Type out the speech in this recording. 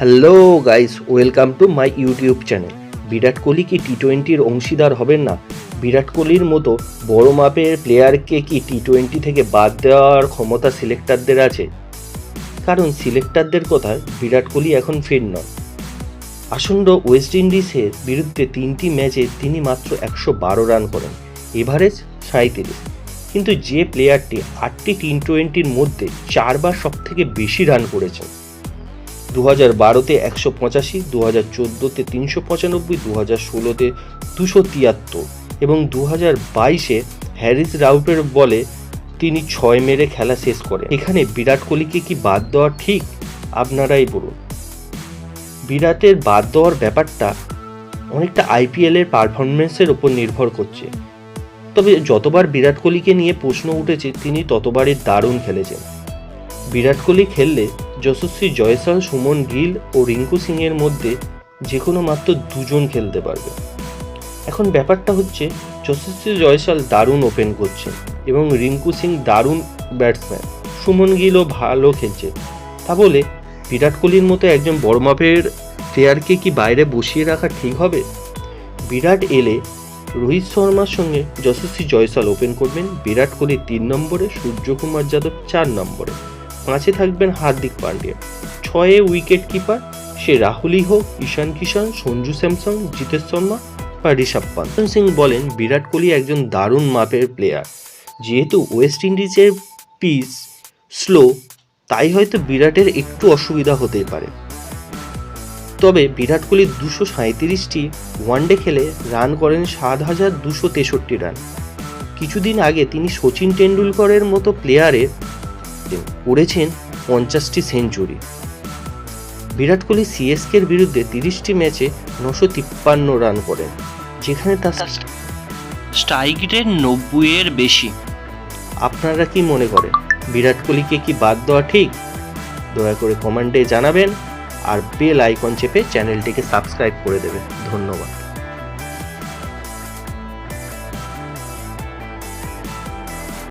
Hello guys, welcome to my YouTube channel. Virat Kohli কি টি-20-র অংশীদার হবেন না? বিরাট কোহলির মতো বড় মাপের প্লেয়ারকে কি টি-20 থেকে বাদ দেওয়ার ক্ষমতা সিলেক্টরদের আছে? কারণ সিলেক্টরদের কথায় বিরাট কোহলি এখন ফিট নন। আসন্ন ওয়েস্ট ইন্ডিজের বিরুদ্ধে 3টি ম্যাচে তিনি মাত্র 112 রান করেন, এভারেজ 37। কিন্তু যে প্লেয়ারটি 8টি টি-20-র মধ্যে 4বার সবথেকে বেশি রান করেছেন, 2012-তে 185, 2014-তে 395, 2016-তে 273 এবং 2022-এ হ্যারিস রাউফের বলে তিনি 6 মেরে খেলা শেষ করেন। এখানে বিরাট কোহলিকে কি বাদ দেওয়া ঠিক? আপনারাই বলুন। বিরাটের বাদ দেওয়ার ব্যাপারটা অনেকটা আইপিএলের পারফরমেন্সের উপর নির্ভর করছে। তবে যতবার বিরাট কোহলিকে নিয়ে প্রশ্ন উঠেছে তিনি ততবারই দারুণ খেলেছেন। বিরাট কোহলি খেললে যশস্বী জয়সওয়াল, সুমন গিল ও রিঙ্কু সিংয়ের মধ্যে যে কোনো মাত্র দুজন খেলতে পারবে। এখন ব্যাপারটা হচ্ছে যশস্বী জয়সওয়াল দারুণ ওপেন করছেন এবং রিঙ্কু সিং দারুণ ব্যাটসম্যান, সুমন গিলও ভালো খেলছে। তা বলে বিরাট কোহলির মতো একজন বড় মাপের প্লেয়ারকে কি বাইরে বসিয়ে রাখা ঠিক হবে? বিরাট এলে রোহিত শর্মার সঙ্গে যশস্বী জয়সওয়াল ওপেন করবেন, বিরাট কোহলি 3 নম্বরে, সূর্যকুমার যাদব 4 নম্বরে, 5-এ থাকবেন হার্দিক পান্ডিয়া, 6-এ উইকেট কিপার সে রাহুলই হোক, ঈশান কিষান, সঞ্জু স্যামসন, জিতেশ শর্মা বা ঋষভ পান্ত। সিং বলেন বিরাট কোহলি একজন দারুণ মাপের প্লেয়ার, যেহেতু ওয়েস্ট ইন্ডিজের পিচ স্লো তাই হয়তো বিরাটের একটু অসুবিধা হতে পারে। তবে বিরাট কোহলি 237টি ওয়ানডে খেলে রান করেন 7,263 রান। কিছুদিন আগে তিনি সচিন টেন্ডুলকরের মতো প্লেয়ারের করেছেন 50টি সেঞ্চুরি। বিরাট কোহলি সিএসকের বিরুদ্ধে 30টি ম্যাচে 953 রান করেন, যেখানে তার স্ট্রাইক রেট 90-এর বেশি। আপনারা কি মনে করেন বিরাট কোহলিকে কি বাদ দেওয়া ঠিক? দয়া করে কমেন্টে জানাবেন আর বেল আইকন চেপে চ্যানেলটিকে সাবস্ক্রাইব করে দেবেন। ধন্যবাদ।